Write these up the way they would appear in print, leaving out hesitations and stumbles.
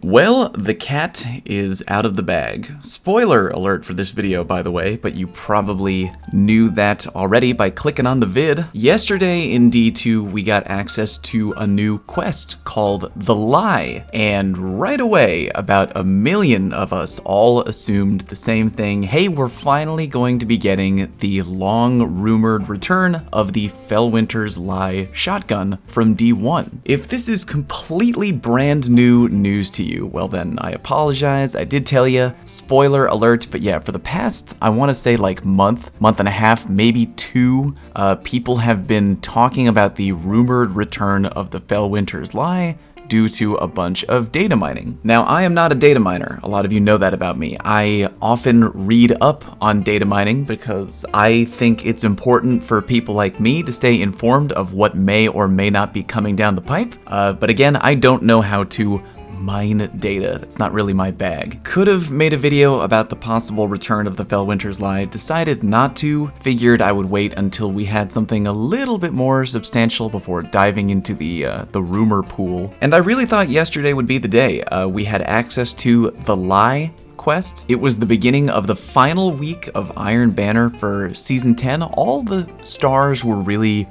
Well, the cat is out of the bag. Spoiler alert for this video, by the way, but you probably knew that already by clicking on the vid. Yesterday in D2, we got access to a new quest called The Lie, and right away, about 1 million of us all assumed the same thing. Hey, we're finally going to be getting the long-rumored return of the Felwinters Lie shotgun from D1. If this is completely brand new news to you, well then, I apologize. I did tell you, spoiler alert, but yeah, for the past, I want to say like month and a half, maybe two, people have been talking about the rumored return of the Felwinters Lie due to a bunch of data mining. Now, I am not a data miner. A lot of you know that about me. I often read up on data mining because I think it's important for people like me to stay informed of what may or may not be coming down the pipe. But again, I don't know how to mine data. That's not really my bag. Could have made a video about the possible return of the Felwinters Lie, decided not to, figured I would wait until we had something a little bit more substantial before diving into the rumor pool. And I really thought yesterday would be the day. We had access to The Lie quest. It was the beginning of the final week of Iron Banner for Season 10. All the stars were really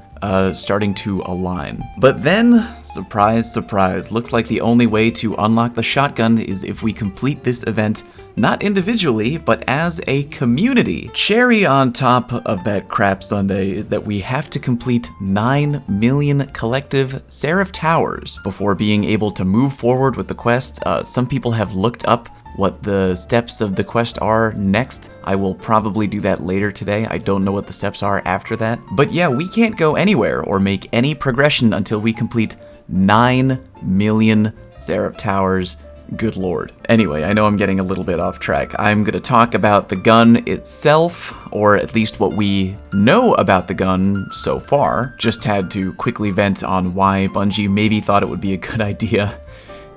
starting to align. But then, surprise, surprise, looks like the only way to unlock the shotgun is if we complete this event not individually, but as a community. Cherry on top of that crap sundae is that we have to complete 9 million collective Seraph Towers before being able to move forward with the quest. Some people have looked up what the steps of the quest are next. I will probably do that later today. I don't know what the steps are after that. But yeah, we can't go anywhere or make any progression until we complete 9 million Seraph Towers. Good lord. Anyway, I know I'm getting a little bit off track. I'm gonna talk about the gun itself, or at least what we know about the gun so far. Just had to quickly vent on why Bungie maybe thought it would be a good idea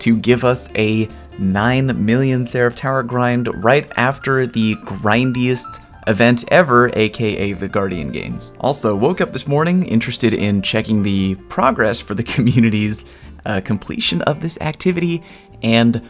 to give us a 9 million Seraph Tower grind right after the grindiest event ever, aka the Guardian games. Also, woke up this morning interested in checking the progress for the community's completion of this activity, and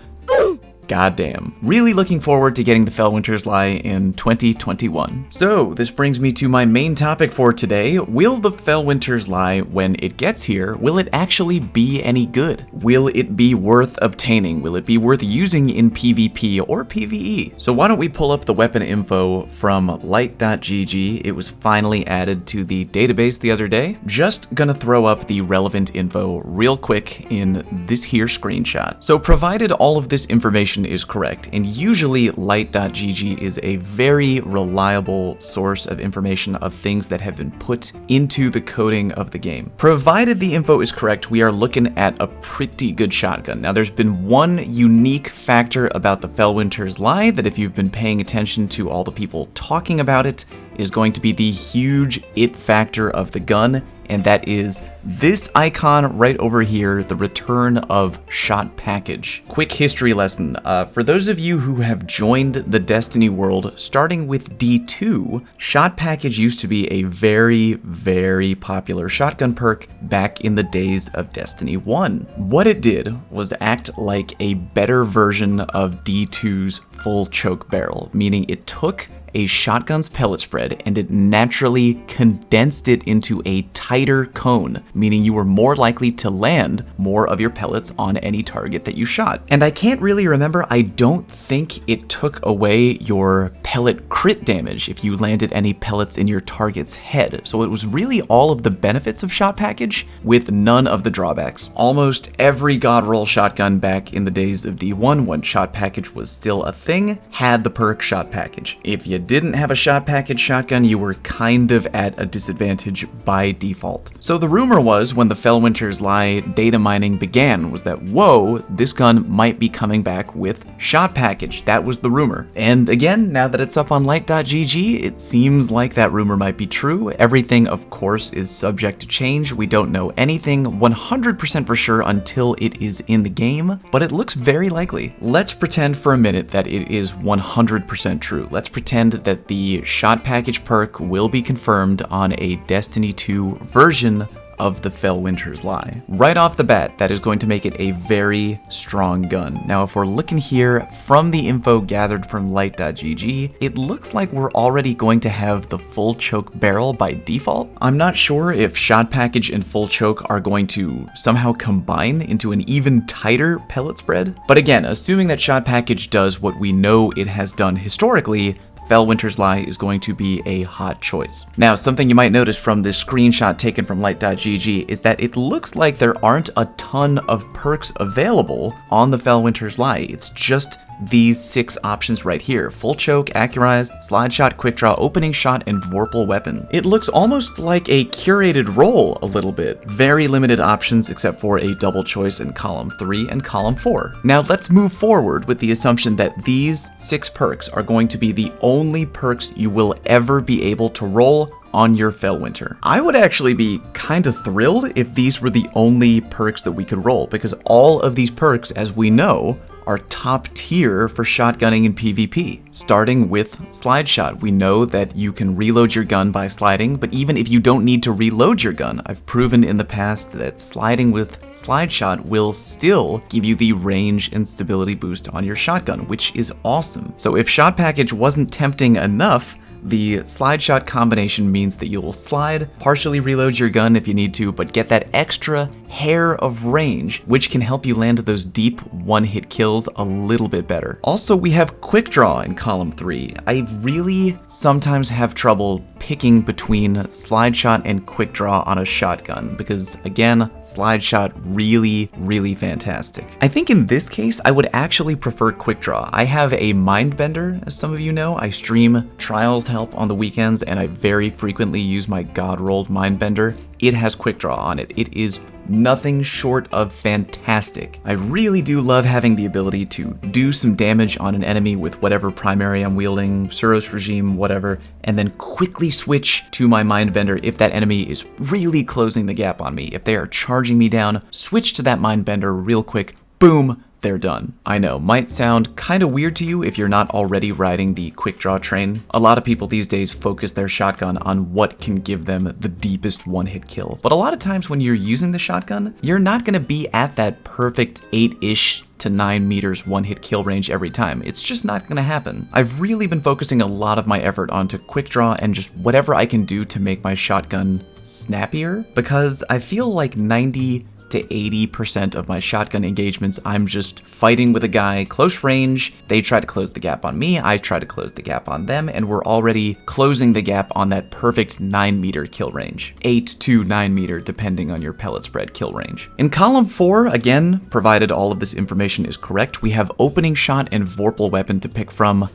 goddamn. Really looking forward to getting the Felwinters Lie in 2021. So, this brings me to my main topic for today. Will the Felwinters Lie, when it gets here, will it actually be any good? Will it be worth obtaining? Will it be worth using in PvP or PvE? So why don't we pull up the weapon info from light.gg. It was finally added to the database the other day. Just gonna throw up the relevant info real quick in this here screenshot. So provided all of this information is correct, and usually light.gg is a very reliable source of information of things that have been put into the coding of the game. Provided the info is correct, we are looking at a pretty good shotgun. Now, there's been one unique factor about the Felwinters Lie that, if you've been paying attention to all the people talking about it, is going to be the huge it factor of the gun, and that is this icon right over here, the return of Shot Package. Quick history lesson. For those of you who have joined the Destiny world, starting with D2, Shot Package used to be a very, very popular shotgun perk back in the days of Destiny 1. What it did was act like a better version of D2's full choke barrel, meaning it took a shotgun's pellet spread and it naturally condensed it into a tighter cone, meaning you were more likely to land more of your pellets on any target that you shot. And I can't really remember, I don't think it took away your pellet crit damage if you landed any pellets in your target's head. So it was really all of the benefits of Shot Package with none of the drawbacks. Almost every god roll shotgun back in the days of D1, when Shot Package was still a thing, had the perk Shot Package. If you didn't have a Shot Package shotgun, you were kind of at a disadvantage by default. So the rumor was, when the Felwinters Lie data mining began, was that, whoa, this gun might be coming back with Shot Package. That was the rumor. And again, now that it's up on light.gg, it seems like that rumor might be true. Everything, of course, is subject to change. We don't know anything 100% for sure until it is in the game, but it looks very likely. Let's pretend for a minute that it is 100% true. Let's pretend that the Shot Package perk will be confirmed on a Destiny 2 version of the Felwinters lie. Right off the bat, that is going to make it a very strong gun. Now, if we're looking here from the info gathered from light.gg, it looks like we're already going to have the full choke barrel by default. I'm not sure if shot package and full choke are going to somehow combine into an even tighter pellet spread. But again, assuming that shot package does what we know it has done historically, Felwinter's Lie is going to be a hot choice. Now, something you might notice from this screenshot taken from light.gg is that it looks like there aren't a ton of perks available on the Felwinter's Lie. It's just these 6 options right here: full choke, accurized, slide shot, quick draw, opening shot, and vorpal weapon. It looks almost like a curated roll a little bit. Very limited options except for a double choice in column 3 and column 4. Now let's move forward with the assumption that these 6 perks are going to be the only perks you will ever be able to roll on your Felwinter. I would actually be kind of thrilled if these were the only perks that we could roll, because all of these perks, as we know, are top tier for shotgunning in PvP. Starting with slide shot. We know that you can reload your gun by sliding, but even if you don't need to reload your gun, I've proven in the past that sliding with slide shot will still give you the range and stability boost on your shotgun, which is awesome. So if shot package wasn't tempting enough, the slide shot combination means that you will slide, partially reload your gun if you need to, but get that extra hair of range, which can help you land those deep one-hit kills a little bit better. Also, we have quick draw in column 3. I really sometimes have trouble picking between slide shot and quick draw on a shotgun because, again, slide shot really fantastic. I think in this case, I would actually prefer quick draw. I have a Mindbender, as some of you know. I stream Trials Help on the weekends, and I very frequently use my God-rolled Mindbender. It has quick draw on it. It is nothing short of fantastic. I really do love having the ability to do some damage on an enemy with whatever primary I'm wielding, Suros regime, whatever, and then quickly switch to my Mindbender if that enemy is really closing the gap on me. If they are charging me down, switch to that Mindbender real quick, boom, they're done. I know, might sound kind of weird to you if you're not already riding the quick draw train. A lot of people these days focus their shotgun on what can give them the deepest one-hit kill. But a lot of times when you're using the shotgun, you're not gonna be at that perfect 8-ish to 9 meters one-hit kill range every time. It's just not gonna happen. I've really been focusing a lot of my effort onto quick draw and just whatever I can do to make my shotgun snappier, because I feel like 90 to 80% of my shotgun engagements, I'm just fighting with a guy close range. They try to close the gap on me, I try to close the gap on them, and we're already closing the gap on that perfect 9 meter kill range. 8 to 9 meter, depending on your pellet spread kill range. In column 4, again, provided all of this information is correct, we have opening shot and vorpal weapon to pick from.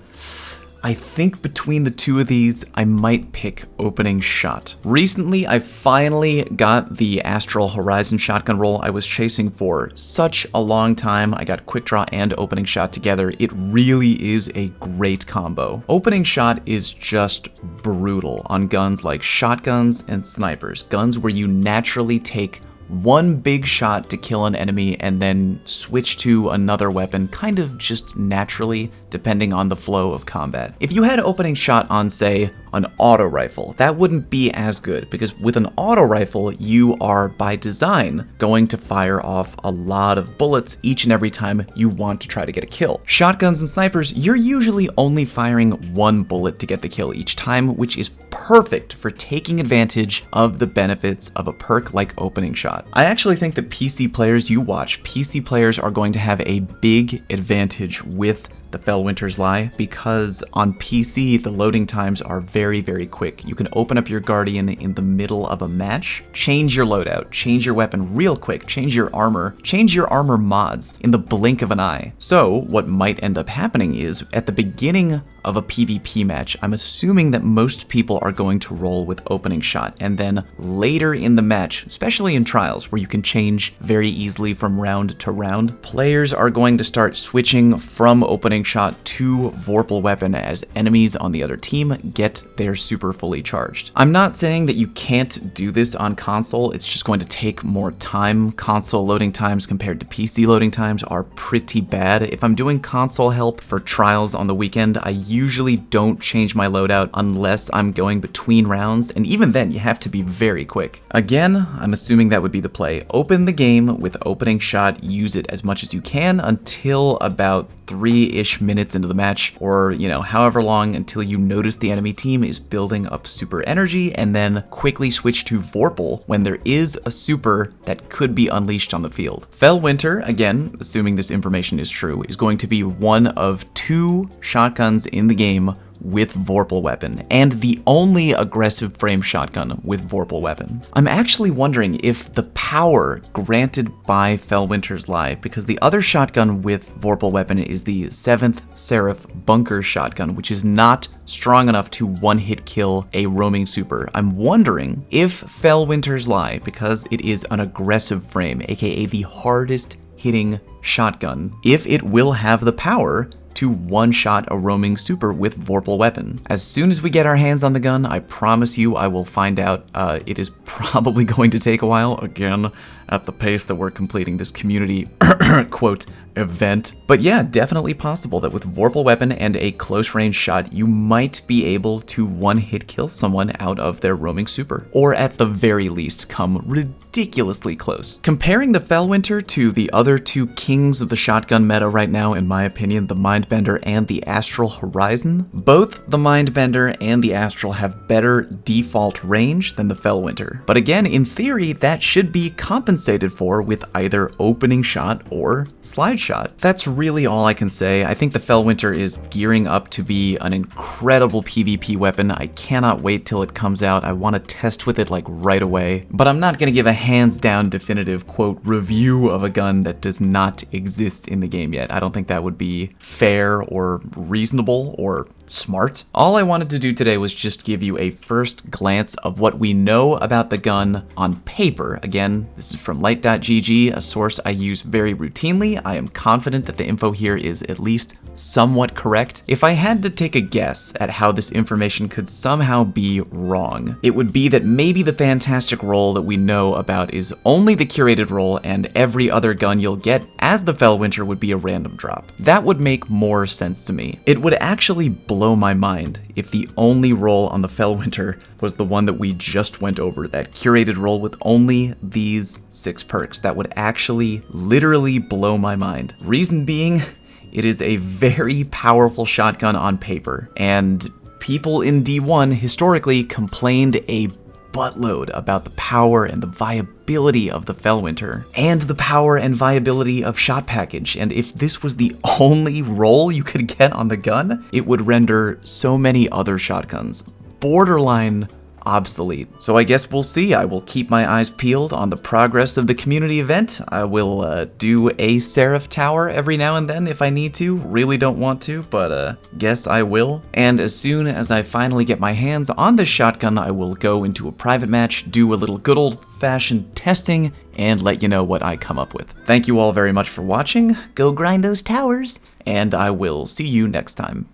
I think between the two of these, I might pick opening shot. Recently, I finally got the Astral Horizon shotgun roll I was chasing for such a long time. I got quick draw and opening shot together. It really is a great combo. Opening shot is just brutal on guns like shotguns and snipers, guns where you naturally take one big shot to kill an enemy and then switch to another weapon kind of just naturally depending on the flow of combat. If you had opening shot on, say, an auto rifle, that wouldn't be as good because with an auto rifle, you are by design going to fire off a lot of bullets each and every time you want to try to get a kill. Shotguns and snipers, you're usually only firing one bullet to get the kill each time, which is perfect for taking advantage of the benefits of a perk like opening shot. I actually think that PC players you watch, PC players are going to have a big advantage with the Felwinter's Lie because on PC the loading times are very quick. You can open up your Guardian in the middle of a match, change your loadout, change your weapon real quick, change your armor mods in the blink of an eye. So what might end up happening is at the beginning of a PvP match, I'm assuming that most people are going to roll with opening shot, and then later in the match, especially in trials where you can change very easily from round to round, players are going to start switching from opening opening shot to Vorpal weapon as enemies on the other team get their super fully charged. I'm not saying that you can't do this on console, it's just going to take more time. Console loading times compared to PC loading times are pretty bad. If I'm doing console help for trials on the weekend, I usually don't change my loadout unless I'm going between rounds, and even then you have to be very quick. Again, I'm assuming that would be the play. Open the game with opening shot, use it as much as you can until about 3-ish minutes into the match, or, you know, however long until you notice the enemy team is building up super energy, and then quickly switch to Vorpal when there is a super that could be unleashed on the field. Felwinter, again, assuming this information is true, is going to be one of 2 shotguns in the game with Vorpal weapon, and the only aggressive frame shotgun with Vorpal weapon. I'm actually wondering if the power granted by Felwinters lie, because the other shotgun with Vorpal weapon is the 7th Seraph bunker shotgun, which is not strong enough to one-hit kill a roaming super. I'm wondering if Felwinters lie because it is an aggressive frame, aka the hardest hitting shotgun, if it will have the power to one-shot a roaming super with Vorpal weapon. As soon as we get our hands on the gun, I promise you I will find out. It is probably going to take a while, again, at the pace that we're completing this community quote event. But yeah, definitely possible that with Vorpal weapon and a close range shot, you might be able to one-hit kill someone out of their roaming super, or at the very least come ridiculously close. Comparing the Felwinter to the other 2 kings of the shotgun meta right now, in my opinion, the Mindbender and the Astral Horizon, both the Mindbender and the Astral have better default range than the Felwinter. But again, in theory, that should be compensated for with either opening shot or slide shot. That's really all I can say. I think the Felwinter is gearing up to be an incredible PvP weapon. I cannot wait till it comes out. I want to test with it like right away. But I'm not going to give a hands down definitive quote review of a gun that does not exist in the game yet. I don't think that would be fair or reasonable or smart. All I wanted to do today was just give you a first glance of what we know about the gun on paper. Again, this is from light.gg, a source I use very routinely. I am confident that the info here is at least somewhat correct. If I had to take a guess at how this information could somehow be wrong, it would be that maybe the fantastic roll that we know about is only the curated roll, and every other gun you'll get as the Felwinter would be a random drop. That would make more sense to me. It would actually blow my mind if the only roll on the Felwinter was the one that we just went over, that curated roll with only these 6 perks. That would actually literally blow my mind. Reason being, it is a very powerful shotgun on paper, and people in D1 historically complained a buttload about the power and the viability of the Felwinter, and the power and viability of Shot Package, and if this was the only roll you could get on the gun, it would render so many other shotguns borderline obsolete. So I guess we'll see. I will keep my eyes peeled on the progress of the community event. I will do a Seraph Tower every now and then if I need to. Really don't want to, but guess I will. And as soon as I finally get my hands on this shotgun, I will go into a private match, do a little good old-fashioned testing, and let you know what I come up with. Thank you all very much for watching. Go grind those towers, and I will see you next time.